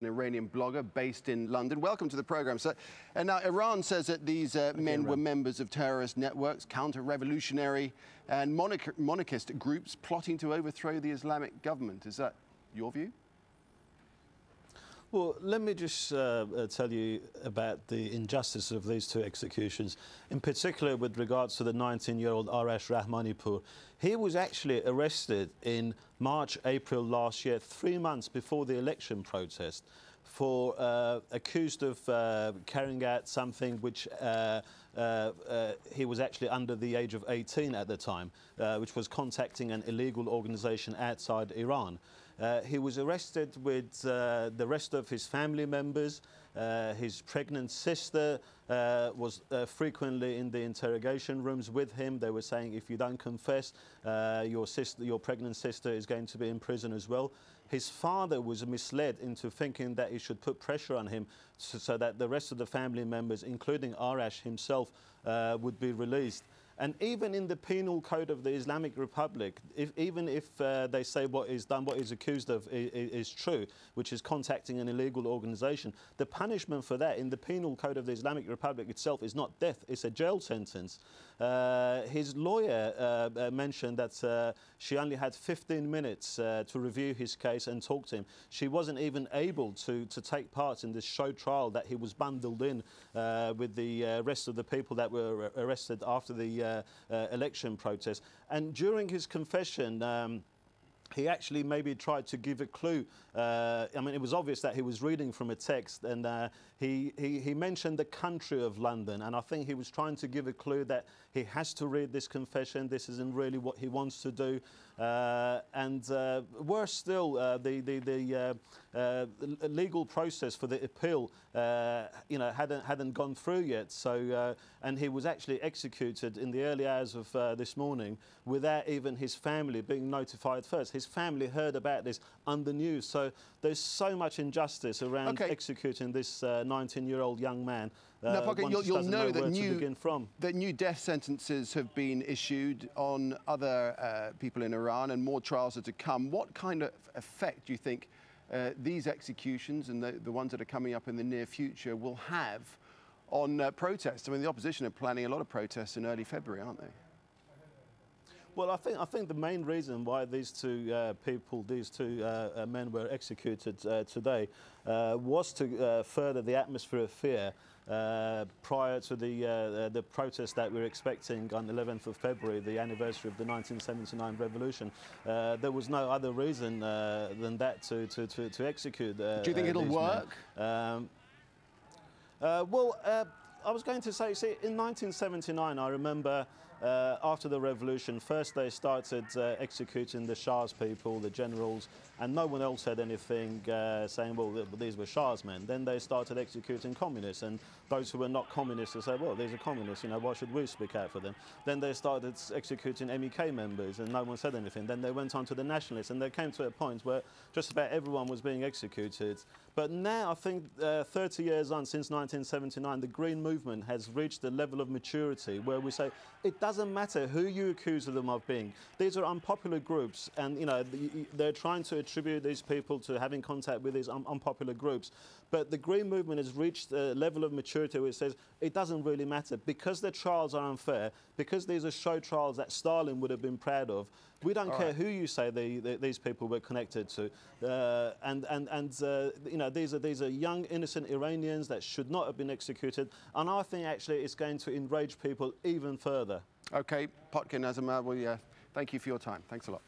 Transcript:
an Iranian blogger based in London. Welcome to the programme, sir. And now Iran says that these men were members of terrorist networks, counter-revolutionary and monarchist groups plotting to overthrow the Islamic government. Is that your view? Well, let me just tell you about the injustice of these two executions, in particular with regards to the 19-year-old Arash Rahmanipour. He was actually arrested in March, April last year, 3 months before the election protest, for accused of carrying out something which he was actually under the age of 18 at the time, which was contacting an illegal organisation outside Iran. He was arrested with the rest of his family members. His pregnant sister was frequently in the interrogation rooms with him. They were saying, if you don't confess, your pregnant sister is going to be in prison as well. His father was misled into thinking that he should put pressure on him so that the rest of the family members, including Arash himself, would be released. And even in the penal code of the Islamic Republic, even if they say what is done, what is accused of is true, which is contacting an illegal organisation, the punishment for that in the penal code of the Islamic Republic itself is not death, it's a jail sentence. His lawyer mentioned that she only had 15 minutes to review his case and talk to him. She wasn't even able to take part in this show trial that he was bundled in with the rest of the people that were arrested after the election protest. And during his confession, he actually maybe tried to give a clue. I mean, it was obvious that he was reading from a text, and he mentioned the country of London, and I think he was trying to give a clue that he has to read this confession. This isn't really what he wants to do. Worse still, the legal process for the appeal, hadn't gone through yet. So, and he was actually executed in the early hours of this morning without even his family being notified first. His family heard about this on the news. So there's so much injustice around executing this 19-year-old young man. Now, Potkin, you'll know that new death sentences have been issued on other people in Iran, and more trials are to come. What kind of effect do you think these executions and the ones that are coming up in the near future will have on protests? I mean, the opposition are planning a lot of protests in early February, aren't they? Well, I think the main reason why these two men were executed today was to further the atmosphere of fear prior to the protest that we're expecting on the 11th of February, the anniversary of the 1979 revolution. There was no other reason than that to execute. Do you think it'll work? I was going to say, see, in 1979, I remember after the revolution, first they started executing the Shah's people, the generals, and no one else said anything, saying, well, these were Shah's men. Then they started executing communists, and those who were not communists they said, well, these are communists, why should we speak out for them? Then they started executing MEK members, and no one said anything. Then they went on to the nationalists, and they came to a point where just about everyone was being executed. But now, I think 30 years on, since 1979, the Green Movement has reached a level of maturity where we say, it doesn't matter who you accuse them of being. These are unpopular groups, and they're trying to attribute these people to having contact with these unpopular groups. But the Green Movement has reached a level of maturity where it says it doesn't really matter, because the trials are unfair, because these are show trials that Stalin would have been proud of. We don't care who you say these people were connected to, these are young, innocent Iranians that should not have been executed, and I think actually it's going to enrage people even further. Okay, Potkin Azarmehr, well, thank you for your time. Thanks a lot.